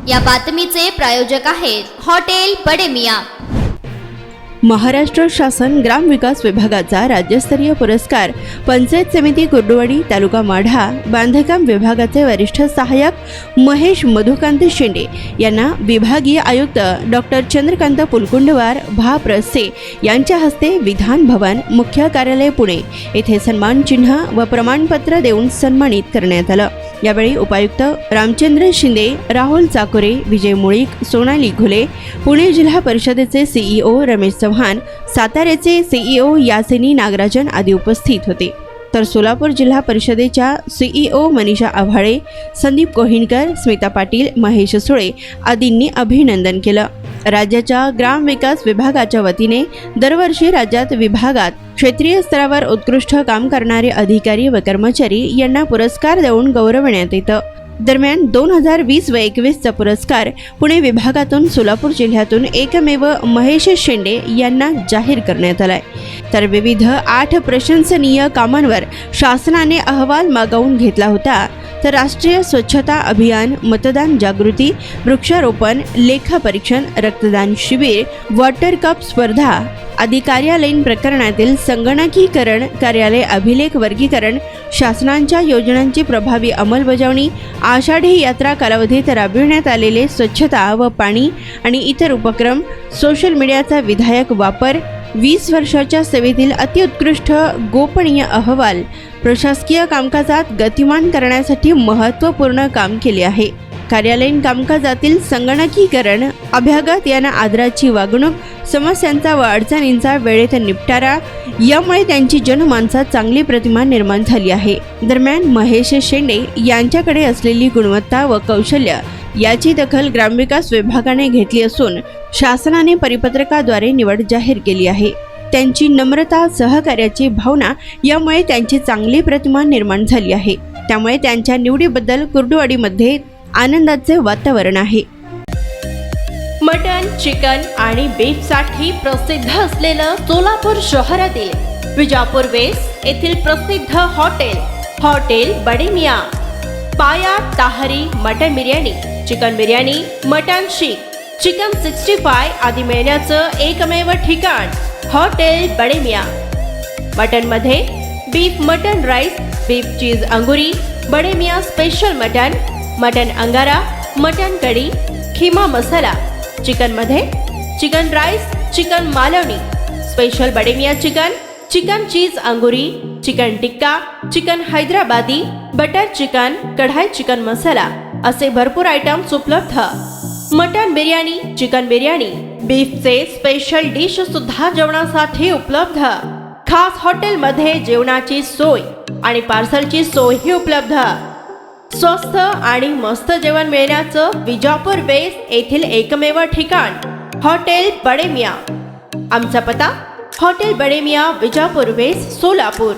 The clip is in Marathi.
या बातमीचे प्रायोजक आहेत हॉटेल बडे मियां। महाराष्ट्र शासन ग्रामविकास विभागाचा राज्यस्तरीय पुरस्कार पंचायत समिती कुर्डुवाडी तालुका माढा बांधकाम विभागाचे वरिष्ठ सहाय्यक महेश मधुकांत शेंडे यांना विभागीय आयुक्त डॉक्टर चंद्रकांत पुलकुंडवार भाप्रसे यांच्या हस्ते विधान भवन मुख्य कार्यालय पुणे येथे सन्मान चिन्ह व प्रमाणपत्र देऊन सन्मानित करण्यात आलं। यावेळी उपायुक्त रामचंद्र शिंदे, राहुल चाकोरे, विजय मुळीक, सोनाली घुले, पुणे जिल्हा परिषदेचे सीईओ रमेश चव्हाण, साताऱ्याचे सीईओ यासिनी नागराजन आदी उपस्थित होते। तर सोलापूर जिल्हा परिषदेच्या सीईओ मनीषा आव्हाळे, संदीप कोहिनकर, स्मिता पाटील, महेश सुळे आदींनी अभिनंदन केलं। राज्याच्या ग्रामविकास विभागाच्या वतीने दरवर्षी राज्यात विभागात क्षेत्रीय स्तरावर उत्कृष्ट काम करणारे अधिकारी व कर्मचारी यांना पुरस्कार देऊन गौरवण्यात येतं। दरम्यान 2020 व 21चा पुरस्कार पुणे विभागातून सोलापूर जिल्ह्यातून एकमेव महेश शेंडे यांना जाहीर करण्यात आलाय। तर विविध 8 प्रशंसनीय कामांवर शासनाने अहवाल मागवून घेतला होता। तर राष्ट्रीय स्वच्छता अभियान, मतदान जागृती, वृक्षारोपण, लेखापरीक्षण, रक्तदान शिबिर, वॉटर कप स्पर्धा आदी कार्यालयीन प्रकरणातील संगणकीकरण, कार्यालय अभिलेख वर्गीकरण, शासनांच्या योजनांची प्रभावी अंमलबजावणी, आषाढी यात्रा कालावधीत राबविण्यात आलेले स्वच्छता व पाणी आणि इतर उपक्रम, सोशल मीडियाचा विधायक वापर, 20 वर्षाच्या सेवेतील अतिउत्कृष्ट गोपनीय अहवाल, प्रशासकीय कामकाजात गतिमान करण्यासाठी महत्त्वपूर्ण काम केले आहे, कार्यालयीन कामकाजातील संगणकीकरण, अभ्यागत यांना आदराची वागणूक, समस्यांचा व अडचणींचा वेळेत निपटारा यामुळे त्यांची जनमानसात चांगली प्रतिमा निर्माण झाली आहे। दरम्यान महेश शेंडे यांच्याकडे असलेली गुणवत्ता व कौशल्य याची दखल ग्रामविकास विभागाने घेतली असून शासनाने परिपत्रकाद्वारे निवड जाहीर केली आहे। त्यांची नम्रता, सहकार्याची भावना यामुळे त्यांची चांगली प्रतिमा निर्माण झाली आहे। त्यामुळे त्यांच्या निवडीबद्दल कुर्डुवाडीमध्ये आनंदाचे वातावरण आहे। मटन, चिकन आणि बीफ साठी प्रसिद्ध असलेलं सोलापूर शहरातील विजापूर वेस्ट येथील प्रसिद्ध hotel Bade Miyan, paya tahari mutton biryani, chicken biryani, mutton seekh, chicken 65 आदी मिळण्याचं एकमेव ठिकाण हॉटेल बडे मियां। मटन मध्ये beef mutton rice, beef cheese angoori, Bade Miyan special mutton, mutton angara, mutton kadhi, keema masala, chicken मध्ये chicken rice, chicken Malvani, special Bade Miyan chicken, chicken cheese angoori, chicken tikka, chicken Hyderabadi, butter chicken, kadai chicken masala असे भरपूर आयटम्स उपलब्ध। मटन बिर्याणी, चिकन बिर्याणी, बीफचे स्पेशल डिश सुद्धा जेवणासाठी उपलब्ध। खास हॉटेलमध्ये जेवणाची सोय आणि पार्सलची सोयही उपलब्ध। स्वस्त आणि मस्त जेवण मिळण्याचं विजापूर वेस्ट येथील एकमेव ठिकाण हॉटेल बडे मियां। आमचा पत्ता हॉटेल बडे मियां, विजापूर वेस्ट, सोलापूर।